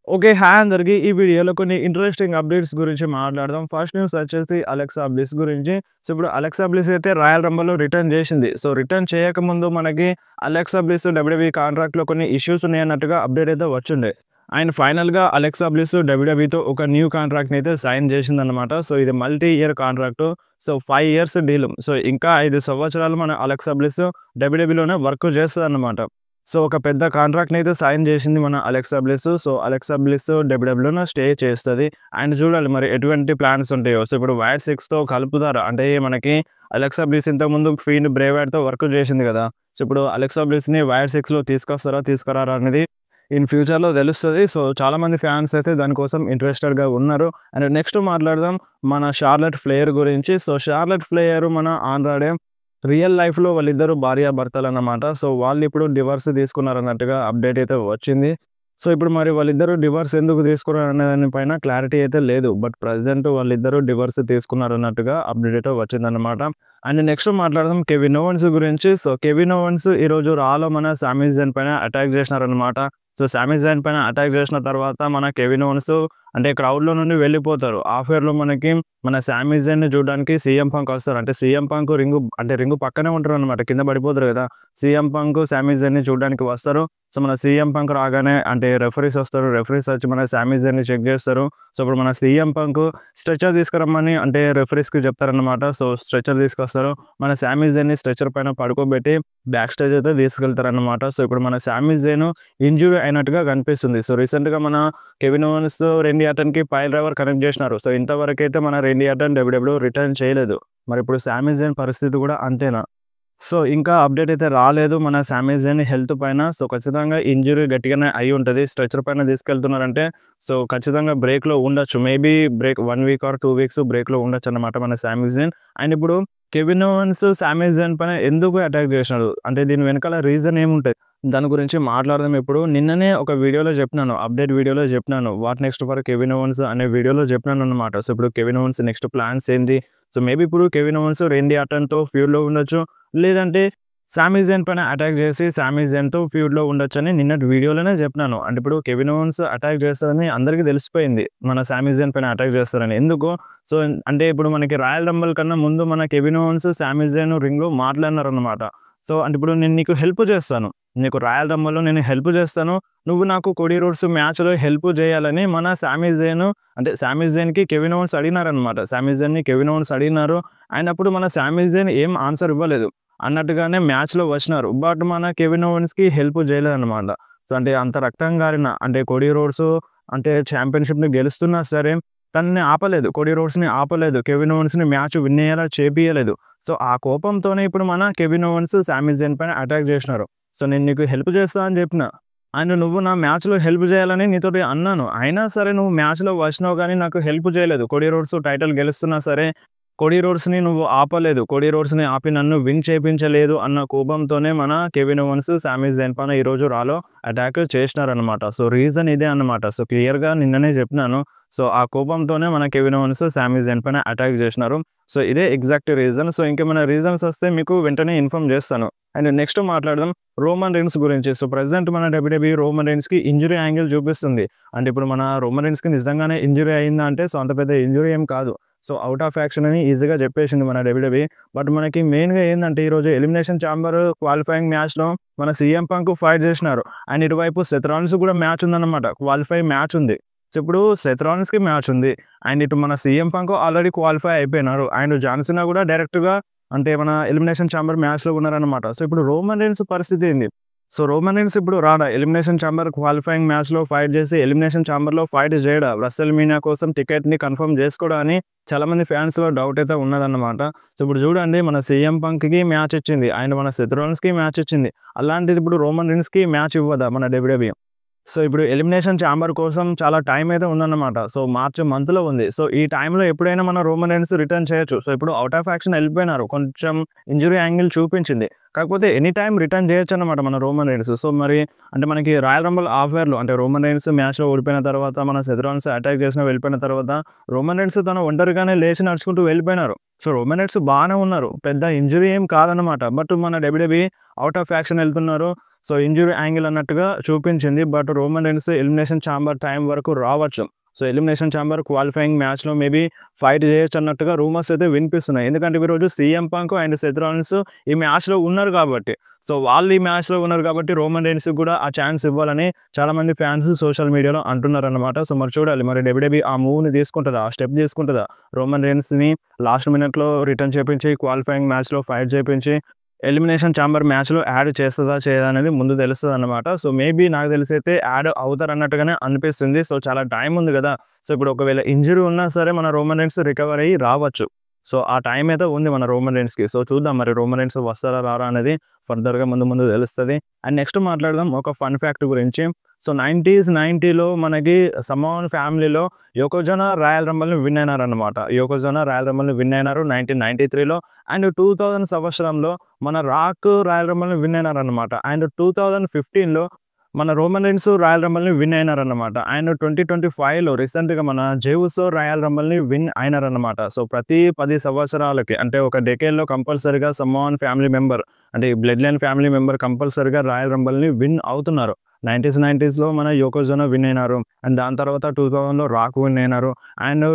Okay. Hi అందరికి. ఈ వీడియోలో కొన్ని ఇంట్రెస్టింగ్ అప్డేట్స్ గురించి మాట్లాడదాం. ఫస్ట్ న్యూస్ వచ్చేసి అలెక్సా బ్లిస్ గురించి. సో, ఇప్పుడు అలెక్సా బ్లిస్ అయితే రాయల్ రంబల్‌లో రిటర్న్ చేసింది. సో, రిటర్న్ చేయకముందు మనకి అలెక్సా బ్లిస్ డబ్ల్యూడబ్ల్యూఈ కాంట్రాక్ట్‌లో కొన్ని ఇష్యూస్ ఉన్నాయన్నట్టుగా అప్డేట్ అయితే వచ్చుండే. అండ్ ఫైనల్‌గా అలెక్సా బ్లిస్ డబ్ల్యూడబ్ల్యూఈతో ఒక న్యూ కాంట్రాక్ట్‌ని అయితే సైన్ చేసిందన్నమాట. సో, ఇది multi year contract. So, 5 years deal. So, ఇంకా 5 సంవత్సరాలు మన అలెక్సా బ్లిస్ డబ్ల్యూడబ్ల్యూఈలోనే వర్క్ చేస్తదన్నమాట. సో, ఒక పెద్ద కాంట్రాక్ట్‌నయితే సైన్ జేసింది మన Alexa Bliss. So, Alexa Bliss డబ్ల్యూడబ్ల్యూలోనే స్టే చేస్తది. అండ్ చూడాలి మరి ఎటువంటి ప్లాన్స్ ఉంటాయో. సో, ఇప్పుడు వైడ్ 6తో కలుపుతారా? అంటే మనకి అలెక్సా బ్లిస్ ఇంతకుముందు ఫీల్డ్ బ్రేవార్డ్‌తో వర్క్ జేసింది గదా! సో, ఇప్పుడు అలెక్సా బ్లిస్‌ని వైడ్ 6లో తీసుకొస్తారా? తీసుకురారా? అనేది ఇన్ ఫ్యూచర్‌లో తెలుస్తది. సో, చాలామంది ఫ్యాన్స్ అయితే దానికోసం ఇంట్రెస్టెడ్‌గా ఉన్నారు. అండ్ నెక్స్ట్ మాట్లాడదాం మన షార్లెట్ ఫ్లేయర్ గురించి. సో, షార్లెట్ ఫ్లేయర్ మన ఆండ్రాడే రియల్ లైఫ్‌లో వాళ్ళిద్దరూ భార్యాభర్తలన్నమాట. సో, వాళ్ళిప్పుడు డివోర్స్ తీసుకున్నారన్నట్టుగా అప్డేట్ అయితే వచ్చింది. సో, ఇప్పుడు మరి వాళ్ళిద్దరూ డివోర్స్ ఎందుకు తీసుకున్నారనే దాని పైన క్లారిటీ అయితే లేదు. బట్ ప్రెజెంట్ వాళ్ళిద్దరూ డివోర్స్ తీసుకున్నారన్నట్టుగా అప్డేట్ అయితే వచ్చిందన్నమాట. అండ్ నెక్స్ట్ మాట్లాడదాం కెవిన్ ఓవెన్స్ గురించి. సో, కెవిన్ ఓవెన్స్ ఈరోజు రాలో మన సామీ జైన్ పైన అటాక్ చేసినారన్నమాట. సో, సామీ జైన్ పైన అటాక్ చేసిన తర్వాత మన కెవిన్ ఓవెన్స్ అంటే క్రౌడ్‌లో నుండి వెళ్ళిపోతారు. హాఫ్ ఇయర్‌లో మనకి మన సామీ జైన్‌ని చూడడానికి సీఎం పంక్ వస్తారు. అంటే సీఎం పంక్ రింగు పక్కనే ఉంటారనమాట. కింద పడిపోతారు కదా! సీఎం పంక్, సామీ జైన్‌ని చూడడానికి వస్తారు. సో, మన సీఎం పంక్ రాగానే అంటే రెఫరీస్ వస్తారు. రెఫరీస్ వచ్చి మన సామీ జైన్‌ని చెక్ చేస్తారు. సో, ఇప్పుడు మన సీఎం పంక్ స్ట్రెచర్ తీసుకురమ్మని అంటే రెఫరీస్‌కి చెప్తారనమాట. సో, స్ట్రెచర్ తీసుకొస్తారు. మన సామీ జైన్‌ని స్ట్రెచర్ పైన పడుకోబెట్టి బ్యాక్ స్టేజ్ అయితే తీసుకెళ్తారనమాట. సో, ఇప్పుడు మన సామీ జైన్ ఇంజ్యూరీ అయినట్టుగా కనిపిస్తుంది. సో, రీసెంట్‌గా మన కెవిన్ ఓవెన్స్, రెండీ ఆర్టన్‌కి పైల్ డ్రైవర్ కనెక్ట్ చేసినారు. సో, ఇంతవరకైతే మన రెండీ ఆర్టన్ డబ్ల్యూడబ్ల్యూఈ రిటర్న్ చేయలేదు. మరిప్పుడు సామీ జైన్ పరిస్థితి కూడా అంతేనా? సో, ఇంకా అప్డేట్ అయితే రాలేదు మన సామీ జైన్ హెల్త్ పైన. సో, ఖచ్చితంగా ఇంజ్యూరీ గట్టిగానే అయ్యుంటది. స్ట్రెచర్ పైన తీసుకెళ్తున్నారంటే సో, ఖచ్చితంగా బ్రేక్‌లో ఉండొచ్చు. Maybe break 1 week or 2 weeks బ్రేక్‌లో ఉండొచ్చన్నమాట మన సామీ జైన్. అండ్ ఇప్పుడు కెవిన్ ఓవెన్స్ సామీ జైన్ పైన ఎందుకు అటాక్ చేసినాడు? అంటే దీని వెనకాల రీజన్ ఏముంటది? దాని గురించి మాట్లాడదాం ఇప్పుడు. నిన్ననే ఒక వీడియోలో చెప్పినాను. అప్డేట్ వీడియోలో చెప్పినాను. What next for Kevin ovens అనే వీడియోలో చెప్పినానన్నమాట. సో, ఇప్పుడు కెవిన్ ఓవెన్స్ నెక్స్ట్ ప్లాన్స్ ఏంది? సో, మేబీ ఇప్పుడు కెవిన్ ఓవెన్స్ రెండీ ఆర్టన్‌తో ఫ్యూడ్‌లో ఉండొచ్చు. లేదంటే సామీ జైన్ పైన అటాక్ చేసి సామీ జైన్‌తో ఫ్యూడ్‌లో ఉండొచ్చని నిన్నటి వీడియోలోనే చెప్పినాను. అంటే ఇప్పుడు కెవిన్ ఓవెన్స్ అటాక్ చేస్తారని అందరికీ తెలిసిపోయింది. మన సామీ జైన్ పైన అటాక్ చేస్తారని. ఎందుకు? సో, అంటే ఇప్పుడు మనకి రాయల్ రంబుల్ కన్నా ముందు మన కెవిన్ ఓవెన్స్, సామీ జైన్ రింగ్‌లో మాట్లాడినారన్నమాట. సో, అంటే ఇప్పుడు నేను నీకు హెల్ప్ చేస్తాను. నీకు రాయల్ రంబుల్‌లో నేను హెల్ప్ చేస్తాను. నువ్వు నాకు కోడీ రోడ్స్ మ్యాచ్‌లో హెల్ప్ చేయాలని మన సామీ జైన్ అంటే సామీ జైన్‌కి కెవిన్ ఓవెన్స్ అడిగినారన్నమాట. సామీ జైన్‌ని కెవిన్ ఓవెన్స్ అడిగినారు. అండ్ అప్పుడు మన సామీ జైన్ ఏం ఆన్సర్ ఇవ్వలేదు. అన్నట్టుగానే మ్యాచ్‌లో వచ్చినారు. బట్ మన కెవిన్ ఓవెన్స్‌కి హెల్ప్ చేయలేదన్నమాట. సో, అంటే అంత రక్తం గారిన అంటే కోడీ రోడ్స్ అంటే ఛాంపియన్‌షిప్‌ని గెలుస్తున్నా సరే తనని ఆపలేదు. కోడీ రోడ్స్‌ని ఆపలేదు. కెవిన్ ఓవెన్స్‌ని మ్యాచ్ విన్ అయ్యేలా చేపియలేదు. సో, ఆ కోపంతోనే ఇప్పుడు మన కెవిన్ ఓవెన్స్ సామీ జైన్ పైన అటాక్ చేసినారు. సో, నేను నీకు హెల్ప్ చేస్తా అని చెప్పిన. అండ్ నువ్వు నా మ్యాచ్‌లో హెల్ప్ చేయాలని నీతోటి అన్నాను. అయినా సరే నువ్వు మ్యాచ్‌లో వచ్చినావు గానీ నాకు హెల్ప్ చేయలేదు. కోడీ రోడ్స్ టైటిల్ గెలుస్తున్నా సరే కోడీ రోడ్స్‌ని నువ్వు ఆపలేదు. కోడీ రోడ్స్‌ని ఆపి నన్ను విన్ చేపించలేదు అన్న కోపంతోనే మన కెవిన్ ఓవెన్స్ సామీ జైన్ పైన ఈరోజు రాలో అటాక్ చేసినారనమాట. సో, రీజన్ ఇదే అన్నమాట. సో, క్లియర్‌గా నిన్ననే చెప్పినాను. సో, ఆ కోపంతోనే మన కెవిన్ ఓవెన్స్ సామీ జైన్ పైన అటాక్ చేసినారు. సో, ఇదే ఎగ్జాక్ట్ రీజన్. సో, ఇంకేమైనా రీజన్స్ వస్తే మీకు వెంటనే ఇన్ఫార్మ్ చేస్తాను. అండ్ నెక్స్ట్ మాట్లాడదాం రోమన్ రీన్స్ గురించి. సో, ప్రెజెంట్ మన డబ్ల్యూడబ్ల్యూఈ రోమన్ రీన్స్‌కి ఇంజ్యూరీ యాంగిల్ చూపిస్తుంది. అంటే ఇప్పుడు మన రోమన్ రీన్స్‌కి నిజంగానే ఇంజ్యూరీ అయిందా అంటే సో, అంత పెద్ద ఇంజ్యూరీ ఏం కాదు. సో, ఔట్ ఆఫ్ యాక్షన్ అని ఈజీగా చెప్పేసింది మన డబ్ల్యూడబ్ల్యూఈ. బట్ మనకి మెయిన్‌గా ఏందంటే ఈరోజు ఎలిమినేషన్ చాంబర్ క్వాలిఫైయింగ్ మ్యాచ్‌లో మన సీఎం పంక్ ఫైట్ చేసినారు. అండ్ ఇటువైపు సెత్ రాలిన్స్ కూడా మ్యాచ్ ఉందన్నమాట. క్వాలిఫై మ్యాచ్ ఉంది. సో, ఇప్పుడు సెత్ రాలిన్స్‌కి మ్యాచ్ ఉంది. అండ్ ఇటు మన సీఎం పంక్ ఆల్రెడీ క్వాలిఫై అయిపోయినారు. అండ్ జాన్ సీనా కూడా డైరెక్ట్‌గా అంటే మన ఎలిమినేషన్ చాంబర్ మ్యాచ్‌లో ఉన్నారన్నమాట. సో, ఇప్పుడు రోమన్ రీన్స్ పరిస్థితి ఏంది? సో, రోమన్ రీన్స్ ఇప్పుడు రాడా? ఎలిమినేషన్ చాంబర్ క్వాలిఫైయింగ్ మ్యాచ్‌లో ఫైట్ చేసి ఎలిమినేషన్ చాంబర్‌లో ఫైట్ చేయడా? రెస్సెల్‌మీనియా కోసం టికెట్‌ని కన్ఫర్మ్ చేసుకోడా అని చాలామంది ఫ్యాన్స్‌లో డౌట్ అయితే ఉన్నదన్నమాట. సో, ఇప్పుడు చూడండి మన సీఎం పంక్‌కి మ్యాచ్ ఇచ్చింది. అండ్ మన సెత్ రాలిన్స్‌కి మ్యాచ్ ఇచ్చింది. అలాంటిది ఇప్పుడు రోమన్ రీన్స్‌కి మ్యాచ్ ఇవ్వదా మన డబ్ల్యూడబ్ల్యూఈ? సో, ఇప్పుడు ఎలిమినేషన్ చాంబర్ కోసం చాలా టైం అయితే ఉందన్నమాట. సో, మార్చ్ మంత్‌లో ఉంది. సో, ఈ టైంలో ఎప్పుడైనా మన రోమన్ రీన్స్ రిటర్న్ చేయొచ్చు. సో, ఇప్పుడు ఔట్ ఆఫ్ యాక్షన్ ఎళ్ళిపోయినారు. కొంచెం ఇంజ్యూరీ యాంగిల్ చూపించింది. కాకపోతే ఎనీ టైమ్ రిటర్న్ చేయొచ్చన్నమాట మన రోమన్ రైన్స్. సో, మరి అంటే మనకి రాయల్ రంబుల్ ఆఫర్‌లో అంటే రోమన్ రైన్స్ మ్యాచ్‌లో ఓడిపోయిన తర్వాత మన సెత్ రాలిన్స్ అటాక్ చేసినా వెళ్ళిపోయిన తర్వాత రోమన్ రైన్స్ తను ఒంటరిగానే లేచి నడుచుకుంటూ వెళ్ళిపోయినారు. సో, రోమన్ రైన్స్ బానే ఉన్నారు. పెద్ద ఇంజ్యూరీ ఏం కాదన్నమాట. బట్ మన డబ్ల్యూడబ్ల్యూఈ ఔట్ ఆఫ్ యాక్షన్ ఎళ్తున్నారు. సో, ఇంజ్యూరీ యాంగిల్ అన్నట్టుగా చూపించింది. But Roman Reigns Elimination Chamber time వరకు రావచ్చు. సో, ఎలిమినేషన్ ఛాంబర్ క్వాలిఫైయింగ్ మ్యాచ్‌లో మేబీ ఫైట్ చేయొచ్చు అన్నట్టుగా రూమర్స్ అయితే వినిపిస్తున్నాయి. ఎందుకంటే ఈరోజు CM Punk and Seth Rollins ఈ మ్యాచ్‌లో ఉన్నారు కాబట్టి. సో, వాళ్ళు ఈ మ్యాచ్‌లో ఉన్నారు కాబట్టి రోమన్ రైన్స్‌కి కూడా ఆ ఛాన్స్ ఇవ్వాలని చాలామంది ఫ్యాన్స్ సోషల్ మీడియాలో అంటున్నారన్నమాట. సో, మరి చూడాలి మరి డబ్ల్యూడబ్ల్యూఈ ఆ మూవ్‌ని తీసుకుంటదా? ఆ స్టెప్ తీసుకుంటదా? రోమన్ రైన్స్‌ని లాస్ట్ మినిట్‌లో రిటర్న్ చేపించి క్వాలిఫైయింగ్ మ్యాచ్‌లో ఫైట్ చేపించి ఎలిమినేషన్ ఛాంబర్ మ్యాచ్‌లో యాడ్ చేస్తదా? చేయదా? అనేది ముందు తెలుస్తదన్నమాట. సో, మేబీ నాకు తెలిసైతే యాడ్ అవుతారన్నట్టుగానే అనిపిస్తుంది. సో, చాలా టైం ఉంది గదా! సో, ఇప్పుడు ఒకవేళ ఇంజ్యూరీ ఉన్నా సరే మన రోమన్ రైన్స్ రికవర్ అయ్యి రావచ్చు. సో, ఆ టైం అయితే ఉంది మన రోమన్ రైన్స్‌కి. సో, చూద్దాం మరి రోమన్ రైన్స్ వస్తారా? రారా? అనేది ఫర్దర్‌గా ముందు ముందు తెలుస్తది. అండ్ నెక్స్ట్ మాట్లాడదాం ఒక ఫన్ ఫ్యాక్ట్ గురించి. సో, 90లో మనకి సమోన్ ఫ్యామిలీలో యోకోజోనా రాయల్ రంబల్‌ని విన్ అయినారన్నమాట. యోకోజోనా రాయల్ రంబల్‌ని విన్ అయినారు 1993లో. అండ్ 2000 సంవత్సరంలో మన రాక్ రాయల్ రంబల్‌ని విన్ అయినారన్నమాట. అండ్ 2015లో మన రోమన్ రైన్స్ రాయల్ రంబల్‌ని విన్ అయినారన్నమాట. అండ్ 2025లో రీసెంట్‌గా మన జే ఉసో రాయల్ రంబల్‌ని విన్ అయినారన్నమాట. సో, ప్రతి 10 సంవత్సరాలకి అంటే ఒక డెకేడ్‌లో కంపల్సరీగా సమ్మోన్ ఫ్యామిలీ మెంబర్ అంటే ఈ బ్లడ్ లైన్ ఫ్యామిలీ మెంబర్ కంపల్సరీగా రాయల్ రంబల్‌ని విన్ అవుతున్నారు. 90స్‌లో మన యోకోజోనా విన్ అయినారు. అండ్ దాని తర్వాత 2000లో రాక్ విన్ అయినారు. అండ్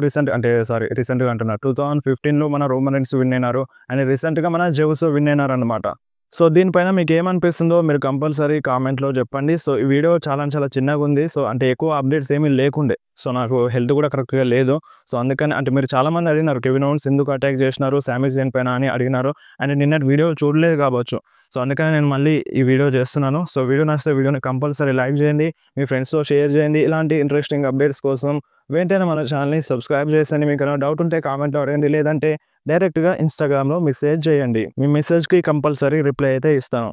రీసెంట్‌గా అంటున్నా 2015లో మన రోమన్ రైన్స్ విన్ అయినారు. అండ్ రీసెంట్‌గా మన జే ఉసో విన్ అయినారన్నమాట. సో, దీనిపైన మీకేమనిపిస్తుందో మీరు కంపల్సరీ కామెంట్‌లో చెప్పండి. సో, ఈ వీడియో చాలా చిన్నగుంది. సో, అంటే ఎక్కువ అప్డేట్స్ ఏమీ లేకుండే. సో, నాకు హెల్త్ కూడా కరెక్ట్‌గా లేదు. సో, అందుకని అంటే మీరు చాలామంది అడిగినారు కెవిన్ ఓవెన్స్ ఎందుకు అటాక్ చేసినారు సామీ జైన్ పైన అని అడిగినారు. అండ్ నిన్నటి వీడియో చూడలేదు కావచ్చు. సో, అందుకని నేను మళ్ళీ ఈ వీడియో చేస్తున్నాను. సో, వీడియో నచ్చితే వీడియోని కంపల్సరీ లైక్ చేయండి. మీ ఫ్రెండ్స్‌తో షేర్ చేయండి. ఇలాంటి ఇంట్రెస్టింగ్ అప్డేట్స్ కోసం వెంటనే మన ఛానల్‌ని సబ్స్క్రైబ్ చేసేయండి. మీకేమైనా డౌట్ ఉంటే కామెంట్‌లో అడగండి. లేదంటే డైరెక్ట్‌గా ఇన్‌స్టాగ్రామ్‌లో మెసేజ్ చేయండి. మీ మెసేజ్‌కి కంపల్సరీ రిప్లై అయితే ఇస్తాను.